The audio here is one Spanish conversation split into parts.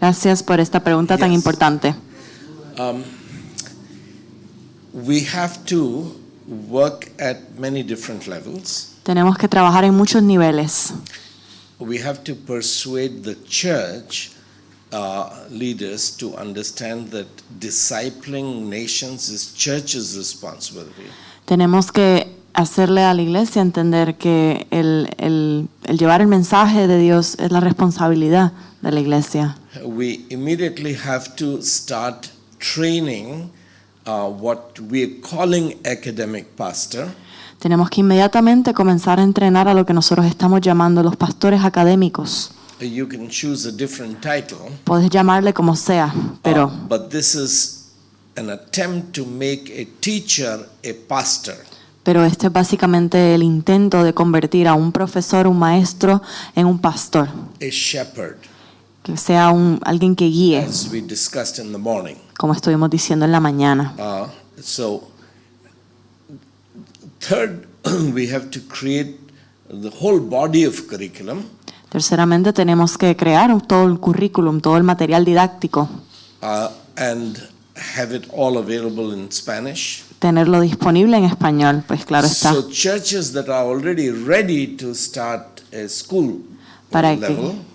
Gracias por esta pregunta tan importante. We have to work at many different levels. Tenemos que trabajar en muchos niveles. We have to persuade the church leaders to understand that discipling nations is church's responsibility. Tenemos que hacerle a la iglesia entender que el llevar el mensaje de Dios es la responsabilidad de la iglesia. We immediately have to start training what we are calling academic pastor. Tenemos que inmediatamente comenzar a entrenar a lo que nosotros estamos llamando los pastores académicos. You can choose a different title. Puedes llamarle como sea, pero But this is an attempt to make a teacher a pastor. Pero este es básicamente el intento de convertir a un profesor, un maestro, en un pastor. A shepherd, Que sea alguien que guíe, as we discussed in the morning. como estuvimos diciendo en la mañana. So, third, we have to create the whole body of curriculum. Terceramente, tenemos que crear todo el currículum, todo el material didáctico. And have it all available in Spanish. Tenerlo disponible en español, pues claro está. So churches that are already ready to start a school level.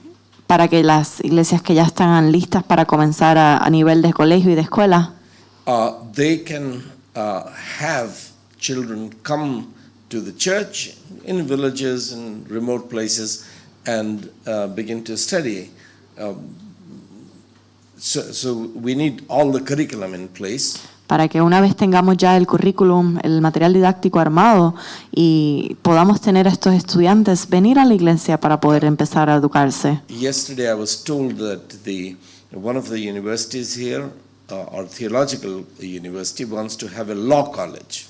Para que las iglesias que ya están listas para comenzar a nivel de colegio y de escuela, they can have children come to the church in villages and remote places and begin to study. So we need all the curriculum in place. Para que una vez tengamos ya el currículum, el material didáctico armado y podamos tener a estos estudiantes venir a la iglesia para poder empezar a educarse. Yesterday I was told that one of the universities here, or theological university, wants to have a law college.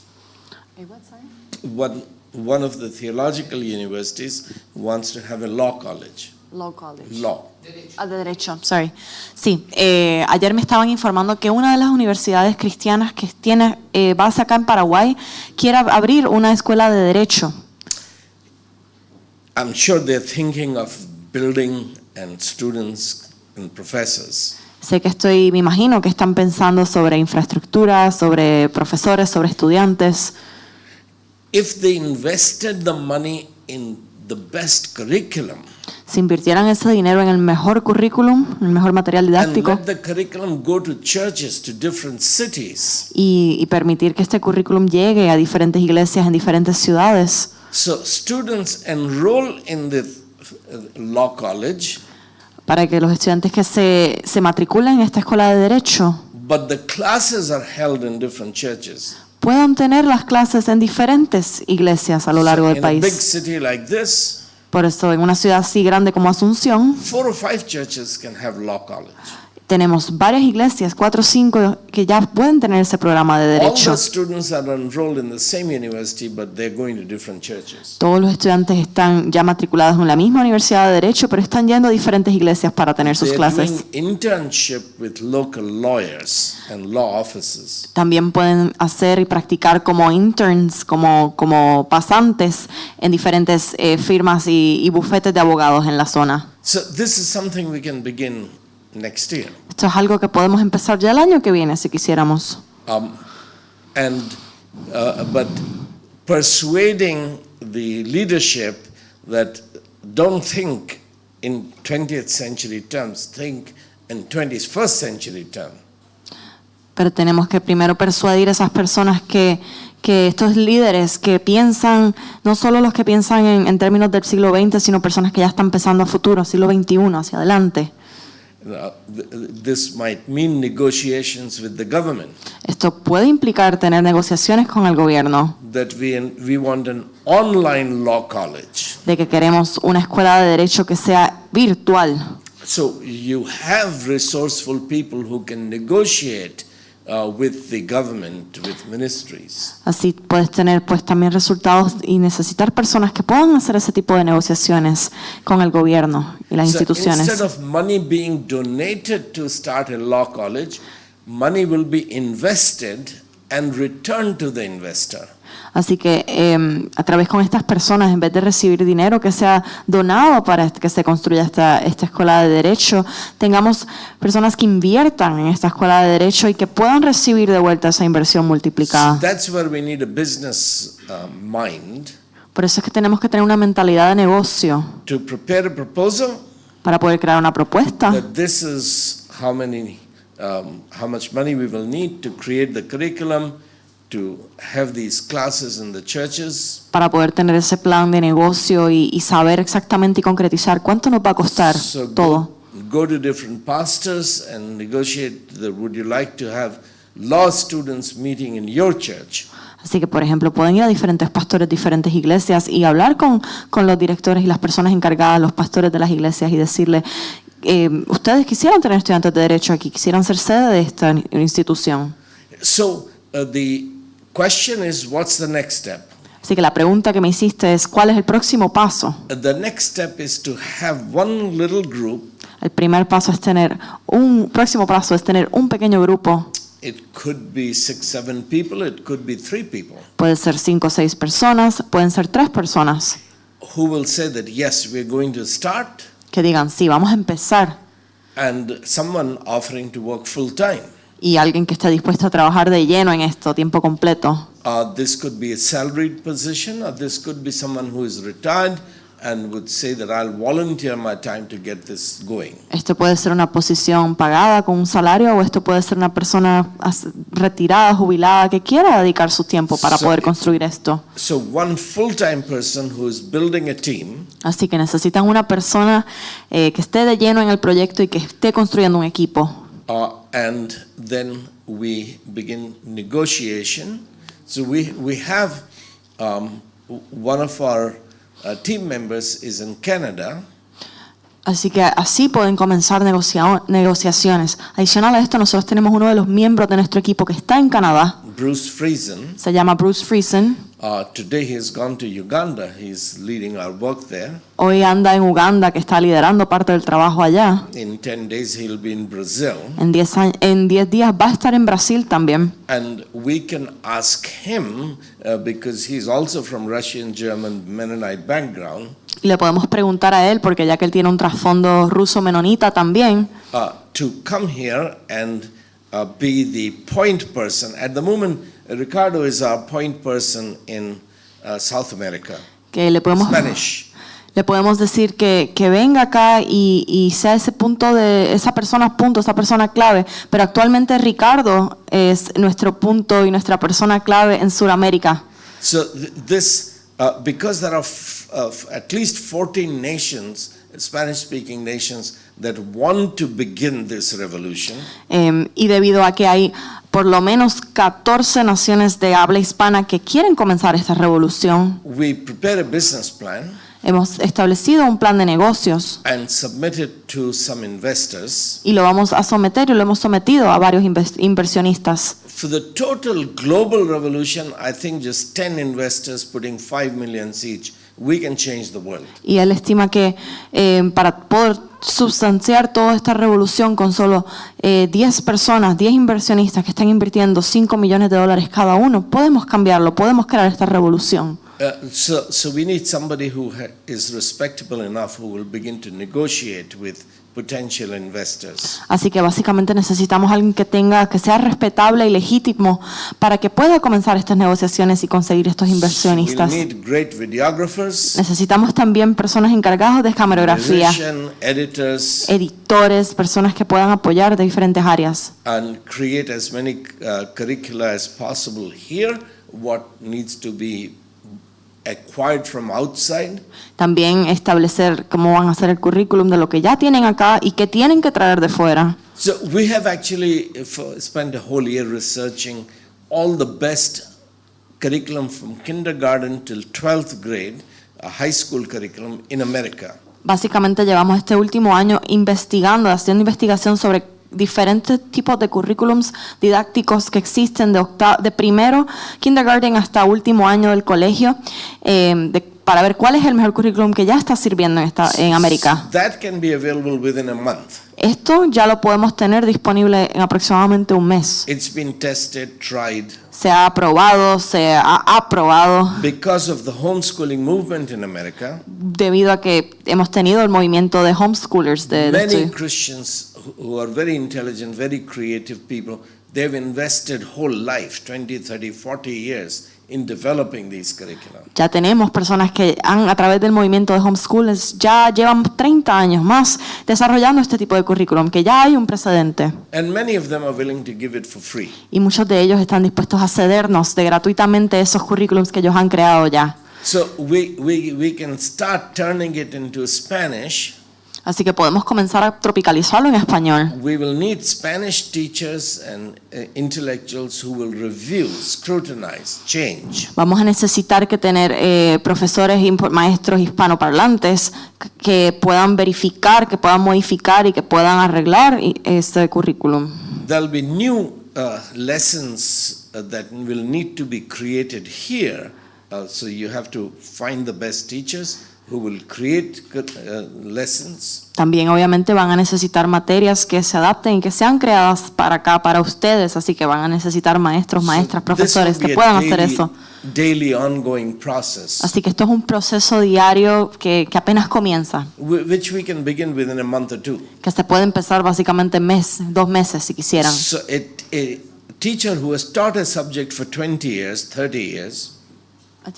One of the theological universities wants to have a law college. Law college. Law. De derecho, sorry. Sí, ayer me estaban informando que una de las universidades cristianas que tiene base acá en Paraguay quiere abrir una escuela de derecho. I'm sure they're thinking of building and students and professors. Me imagino que están pensando sobre infraestructura, sobre profesores, sobre estudiantes. If they invested the money in the best curriculum, si invirtieran ese dinero en el mejor currículum, el mejor material didáctico, and let the curriculum go to churches, to different cities, y permitir que este currículum llegue a diferentes iglesias en diferentes ciudades. So students enroll in the law college, para que los estudiantes que se matriculen en esta escuela de derecho, but the classes are held in different churches. Puedan tener las clases en diferentes iglesias a lo largo del país. In a big city like this, por eso, en una ciudad así grande como Asunción, 4 or 5 churches can have law college. Tenemos varias iglesias, 4 o 5, que ya pueden tener ese programa de derecho. All the students are enrolled in the same university, but they're going to different churches. Todos los estudiantes están ya matriculados en la misma universidad de derecho, pero están yendo a diferentes iglesias para tener sus clases. Doing internship with local lawyers and law offices. También pueden hacer y practicar como interns, como pasantes en diferentes firmas y bufetes de abogados en la zona. So this is something we can begin next year. Esto es algo que podemos empezar ya el año que viene si quisiéramos. But persuading the leadership that don't think in 20th century terms, think in 21st century terms. Pero tenemos que primero persuadir a esas personas que estos líderes que piensan, no solo los que piensan en términos del siglo XX, sino personas que ya están pensando a futuro, siglo XXI, hacia adelante. This might mean negotiations with the government. Esto puede implicar tener negociaciones con el gobierno. That we want an online law college. De que queremos una escuela de derecho que sea virtual. So you have resourceful people who can negotiate with the government, with ministries. Así puedes tener pues también resultados y necesitar personas que puedan hacer ese tipo de negociaciones con el gobierno y las instituciones. Instead of money being donated to start a law college, money will be invested and return to the investor. Así que a través con estas personas, en vez de recibir dinero que sea donado para que se construya esta escuela de derecho, tengamos personas que inviertan en esta escuela de derecho y que puedan recibir de vuelta esa inversión multiplicada. So that's where we need a business mind. Por eso es que tenemos que tener una mentalidad de negocio To prepare a proposal. para poder crear una propuesta. That this is how much money we will need to create the curriculum, to have these classes in the churches. Para poder tener ese plan de negocio y saber exactamente y concretizar cuánto nos va a costar So todo. go to different pastors and negotiate would you like to have law students meeting in your church? Así que, por ejemplo, pueden ir a diferentes pastores, diferentes iglesias y hablar con los directores y las personas encargadas, los pastores de las iglesias y decirle, ustedes quisieran tener estudiantes de derecho aquí, quisieran ser sede de esta institución. So the question is, what's the next step? Así que la pregunta que me hiciste es, ¿cuál es el próximo paso? The next step is to have one little group. El primer paso es próximo paso es tener un pequeño grupo. It could be 6, 7 people, it could be 3 people. Puede ser 5 o 6 personas, pueden ser 3 personas. Who will say that yes, we're going to start, Que digan, sí, vamos a empezar. and someone offering to work full time. Y alguien que esté dispuesto a trabajar de lleno en esto, tiempo completo. This could be a salaried position, or this could be someone who is retired and would say that I'll volunteer my time to get this going. Esto puede ser una posición pagada con un salario o esto puede ser una persona retirada, jubilada, que quiera dedicar su tiempo para poder construir esto. So one full-time person who is building a team. Así que necesitan una persona que esté de lleno en el proyecto y que esté construyendo un equipo. And then we begin negotiation. So we have one of our team members is in Canada. Así que así pueden comenzar negociaciones. Adicional a esto, nosotros tenemos uno de los miembros de nuestro equipo que está en Canadá. Bruce Friesen. Se llama Bruce Friesen. Today he has gone to Uganda. He's leading our work there. Hoy anda en Uganda, que está liderando parte del trabajo allá. In 10 days he'll be in Brazil. En 10 días va a estar en Brasil también. And we can ask him, because he's also from Russian, German, Mennonite background. Y le podemos preguntar a él, porque ya que él tiene un trasfondo ruso menonita también, to come here and be the point person. At the moment, Ricardo is our point person in South America. que le podemos Spanish. Le podemos decir que venga acá y sea esa persona clave. Pero actualmente Ricardo es nuestro punto y nuestra persona clave en Sudamérica. So because there are at least 14 nations, Spanish-speaking nations, that want to begin this revolution. Y debido a que hay por lo menos 14 naciones de habla hispana que quieren comenzar esta revolución, We prepare a business plan hemos establecido un plan de negocios and submit it to some investors. y lo vamos a someter y lo hemos sometido a varios inversionistas. For the total global revolution, I think just 10 investors putting 5 million each, we can change the world. Y él estima que para poder substanciar toda esta revolución con solo 10 personas, 10 inversionistas que están invirtiendo $5 millones cada uno, podemos cambiarlo, podemos crear esta revolución. So we need somebody who is respectable enough who will begin to negotiate with potential investors. Así que básicamente necesitamos alguien que sea respetable y legítimo para que pueda comenzar estas negociaciones y conseguir estos inversionistas. We need great videographers, Necesitamos también personas encargadas de camerografía, editors, editores, personas que puedan apoyar de diferentes áreas. and create as many curricula as possible here. What needs to be acquired from outside. También establecer cómo van a hacer el currículum de lo que ya tienen acá y que tienen que traer de fuera. So we have actually spent a whole year researching all the best curriculum from kindergarten till 12th grade, a high school curriculum in America. Básicamente llevamos este último año haciendo investigación sobre diferentes tipos de currículums didácticos que existen de primero kindergarten hasta último año del colegio, de para ver cuál es el mejor currículum que ya está sirviendo en América. That can be available within a month. Esto ya lo podemos tener disponible en aproximadamente un mes. It's been tested, tried. Se ha aprobado, se ha aprobado Because of the homeschooling movement in America, debido a que hemos tenido el movimiento de homeschoolers. many Christians who are very intelligent, very creative people, they've invested whole life, 20, 30, 40 years in developing these curricula. Ya tenemos personas que a través del movimiento de homeschoolers ya llevan 30 años más desarrollando este tipo de currículum, que ya hay un precedente. And many of them are willing to give it for free. Y muchos de ellos están dispuestos a cedernos de gratuitamente esos currículums que ellos han creado ya. So we can start turning it into Spanish. Así que podemos comenzar a tropicalizarlo en español. We will need Spanish teachers and intellectuals who will review, scrutinize, change. Vamos a necesitar que tener profesores y maestros hispanoparlantes que puedan verificar, que puedan modificar y que puedan arreglar este currículum. There'll be new lessons that will need to be created here. So you have to find the best teachers who will create lessons. También obviamente van a necesitar materias que se adapten y que sean creadas para acá, para ustedes, así que van a necesitar maestros, maestras, profesores que puedan hacer eso. Daily ongoing process. Así que esto es un proceso diario que apenas comienza, Which we can begin within a month or two. que se puede empezar básicamente en 2 meses si quisieran. So a teacher who has taught a subject for 20 years, 30 years, a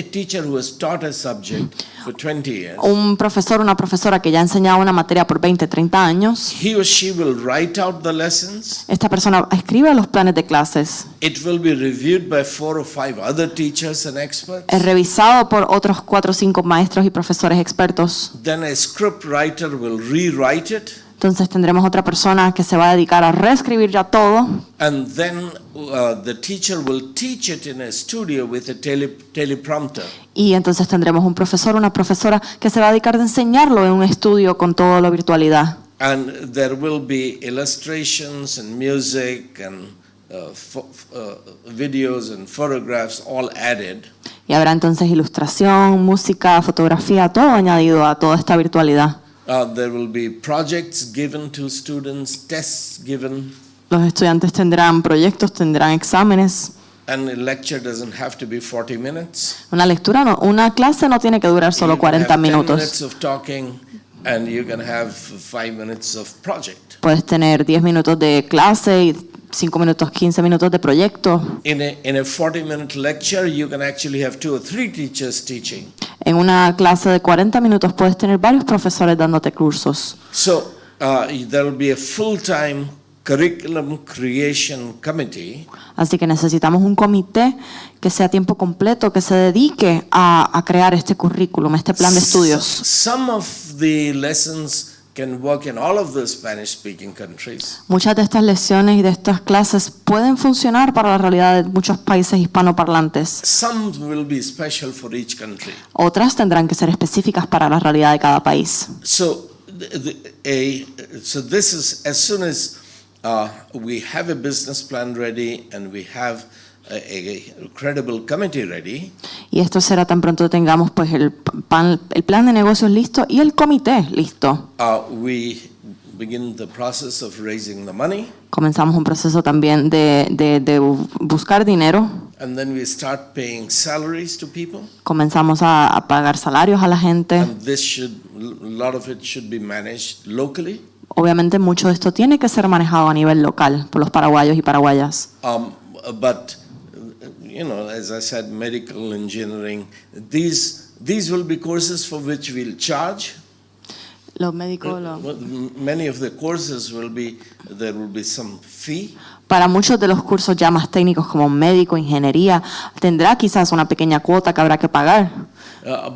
teacher who has taught a subject for 20 years, Un profesor, una profesora que ya ha enseñado una materia por 20, 30 años, he or she will write out the lessons. esta persona escribe los planes de clases, It will be reviewed by 4 or 5 other teachers and experts. es revisado por otros 4 o 5 maestros y profesores expertos. Then a script writer will rewrite it. Entonces tendremos otra persona que se va a dedicar a reescribir ya todo. And then the teacher will teach it in a studio with a teleprompter. Y entonces tendremos un profesor, una profesora que se va a dedicar a enseñarlo en un estudio con toda la virtualidad. And there will be illustrations and music and videos and photographs all added. Y habrá entonces ilustración, música, fotografía, todo añadido a toda esta virtualidad. There will be projects given to students, tests given. Los estudiantes tendrán proyectos, tendrán exámenes. And a lecture doesn't have to be 40 minutes. Una clase no tiene que durar solo You can 40 have 10 minutos. minutes of talking and you can have 5 minutes of project. Puedes tener 10 minutos de clase y 5 minutos, 15 minutos de proyecto. In a 40-minute lecture, you can actually have 2 or 3 teachers teaching. En una clase de 40 minutos puedes tener varios profesores dándote cursos. So there will be a full-time curriculum creation committee. Así que necesitamos un comité que sea a tiempo completo, que se dedique a crear este currículum, este plan de estudios. Some of the lessons can work in all of the Spanish-speaking countries. Muchas de estas lecciones y de estas clases pueden funcionar para la realidad de muchos países hispanoparlantes. Some will be special for each country. Otras tendrán que ser específicas para la realidad de cada país. So this is as soon as we have a business plan ready and we have a credible committee ready. Y esto será tan pronto tengamos pues el plan de negocios listo y el comité listo. We begin the process of raising the money. Comenzamos un proceso también de buscar dinero. And then we start paying salaries to people. Comenzamos a pagar salarios a la gente. And a lot of it should be managed locally. Obviamente mucho de esto tiene que ser manejado a nivel local por los paraguayos y paraguayas. But as I said, medical engineering, these will be courses for which we'll charge. Los médicos, Many of the courses there will be some fee. Para muchos de los cursos ya más técnicos como médico, ingeniería, tendrá quizás una pequeña cuota que habrá que pagar.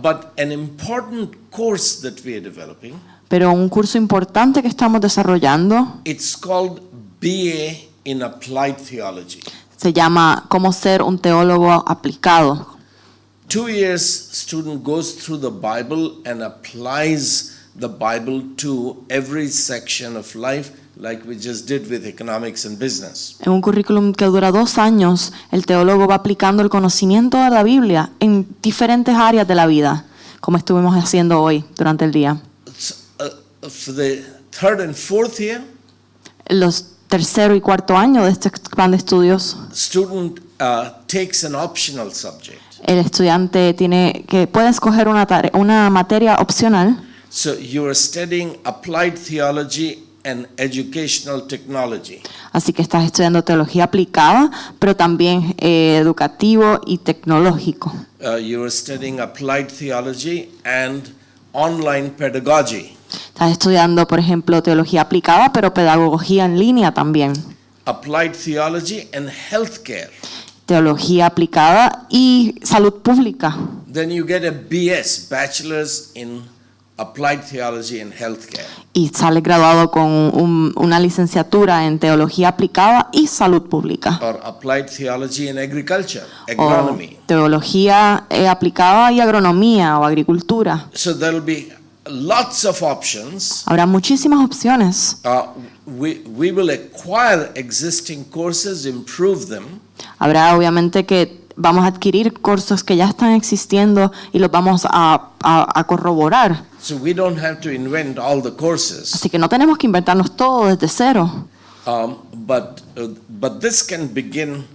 But an important course that we are developing. Pero un curso importante que estamos desarrollando, It's called BA in Applied Theology. se llama Cómo ser un teólogo aplicado. 2 years, student goes through the Bible and applies the Bible to every section of life like we just did with economics and business. En un currículum que dura 2 años, el teólogo va aplicando el conocimiento de la Biblia en diferentes áreas de la vida, como estuvimos haciendo hoy durante el día. For the third and fourth year, En los tercero y cuarto año de este plan de estudios, student takes an optional subject. el estudiante puede escoger una materia opcional. So you are studying applied theology and educational technology. Así que estás estudiando teología aplicada, pero también educativo y tecnológico. You are studying applied theology and online pedagogy. Estás estudiando, por ejemplo, teología aplicada, pero pedagogía en línea también. Applied theology and healthcare. Teología aplicada y salud pública. Then you get a BS, Bachelor's in Applied Theology and Healthcare. Y sales graduado con una licenciatura en teología aplicada y salud pública. Or Applied Theology and Agriculture, Agronomy. O teología aplicada y agronomía o agricultura. So there will be lots of options. Habrá muchísimas opciones. We will acquire existing courses, improve them. Habrá obviamente que vamos a adquirir cursos que ya están existiendo y los vamos a corroborar. So we don't have to invent all the courses. Así que no tenemos que inventarnos todo desde cero. But this can begin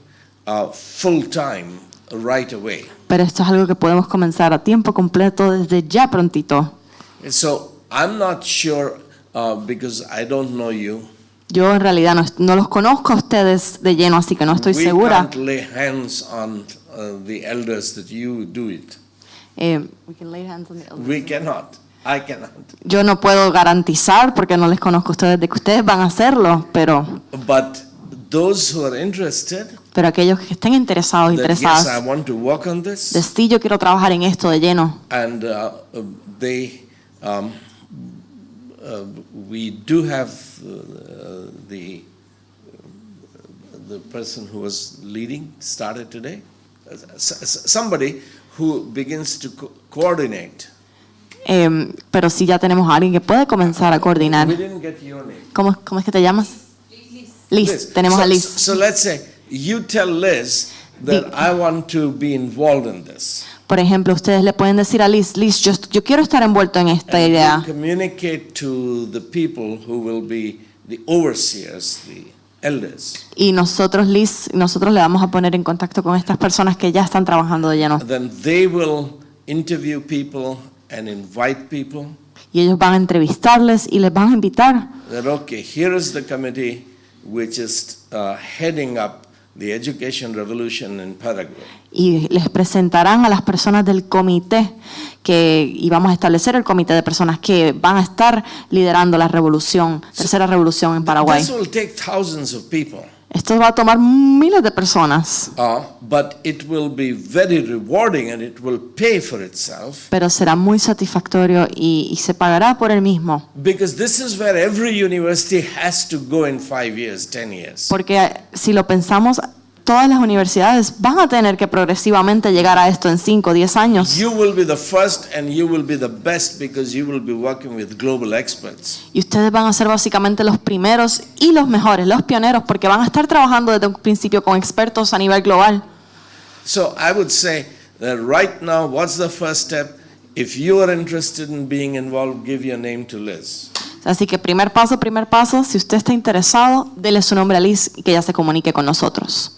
full time right away. Pero esto es algo que podemos comenzar a tiempo completo desde ya prontito. So I'm not sure because I don't know you. Yo en realidad no los conozco a ustedes de lleno, así que no estoy segura. We can't lay hands on the elders that you do it. We can lay hands on the elders. We cannot. I cannot. Yo no puedo garantizar, porque no les conozco a ustedes, de que ustedes van a hacerlo, pero But those who are interested, aquellos que estén interesados, that, yes, interesadas, I want to work on this, de sí, yo quiero trabajar en esto de lleno. and we do have the person who was leading started today, somebody who begins to coordinate. Pero sí ya tenemos a alguien que puede comenzar a coordinar. We didn't get your name. ¿Cómo es que te llamas? Liz. Tenemos a Liz. So let's say you tell Liz that I want to be involved in this. Por ejemplo, ustedes le pueden decir a Liz, yo quiero estar envuelto en esta And idea. you communicate to the people who will be the overseers, the elders. Y nosotros le vamos a poner en contacto con estas personas que ya están trabajando de lleno. Then they will interview people and invite people. Y ellos van a entrevistarles y les van a invitar. That okay, here is the committee which is heading up the education revolution in Paraguay. Y les presentarán a las personas del comité y vamos a establecer el comité de personas que van a estar liderando la tercera revolución en Paraguay. This will take thousands of people. Esto va a tomar miles de personas. But it will be very rewarding and it will pay for itself. Pero será muy satisfactorio y se pagará por el mismo. Because this is where every university has to go in 5 years, 10 years. Porque si lo pensamos, todas las universidades van a tener que progresivamente llegar a esto en 5 o 10 años. You will be the first and you will be the best because you will be working with global experts. Y ustedes van a ser básicamente los primeros y los mejores, los pioneros, porque van a estar trabajando desde un principio con expertos a nivel global. So I would say that right now, what's the first step? If you are interested in being involved, give your name to Liz. Así que primer paso, si usted está interesado, dele su nombre a Liz y que ella se comunique con nosotros.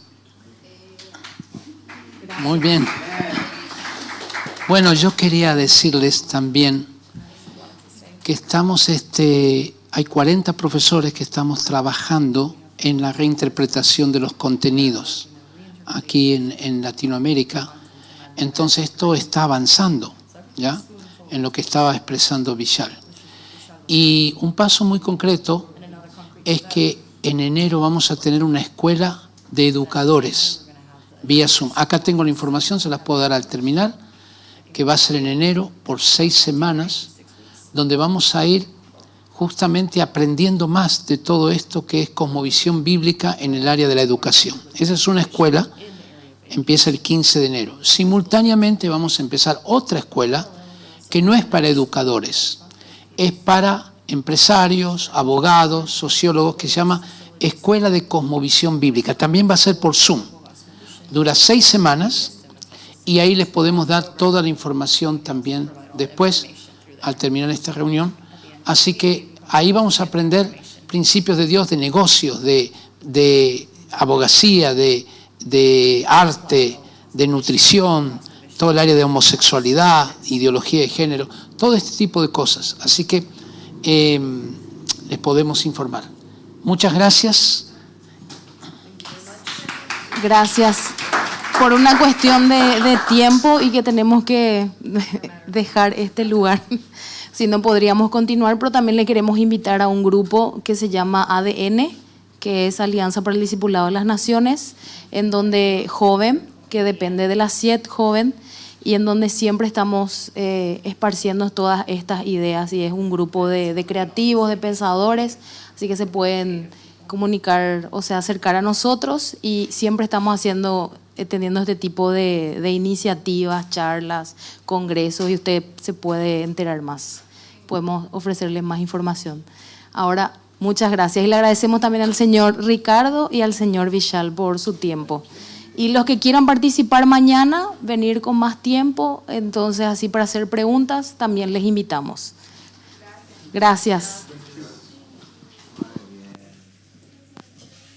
Muy bien. Bueno, yo quería decirles también que estamos, hay 40 profesores que estamos trabajando en la reinterpretación de los contenidos aquí en Latinoamérica. Entonces esto está avanzando, ¿ya? En lo que estaba expresando Vishal. Y un paso muy concreto es que en enero vamos a tener una escuela de educadores vía Zoom. Acá tengo la información, se las puedo dar al terminar, que va a ser en enero por 6 semanas, donde vamos a ir justamente aprendiendo más de todo esto que es cosmovisión bíblica en el área de la educación. Esa es una escuela, empieza el 15 de enero. Simultáneamente vamos a empezar otra escuela que no es para educadores, es para empresarios, abogados, sociólogos, que se llama Escuela de Cosmovisión Bíblica. También va a ser por Zoom. Dura 6 semanas y ahí les podemos dar toda la información también después, al terminar esta reunión. Así que ahí vamos a aprender principios de Dios, de negocios, de abogacía, de arte, de nutrición, todo el área de homosexualidad, ideología de género, todo este tipo de cosas. Así que les podemos informar. Muchas gracias. Gracias. Por una cuestión de tiempo y que tenemos que dejar este lugar, si no podríamos continuar, pero también le queremos invitar a un grupo que se llama ADN, que es Alianza para el Discipulado de las Naciones, en donde Joven, que depende de la CIET Joven, y en donde siempre estamos esparciendo todas estas ideas, y es un grupo de creativos, de pensadores, así que se pueden comunicar, o sea, acercar a nosotros, y siempre estamos teniendo este tipo de iniciativas, charlas, congresos, y usted se puede enterar más. Podemos ofrecerle más información. Ahora, muchas gracias, y le agradecemos también al señor Ricardo y al señor Vishal por su tiempo. Y los que quieran participar mañana, venir con más tiempo, entonces así para hacer preguntas, también les invitamos. Gracias.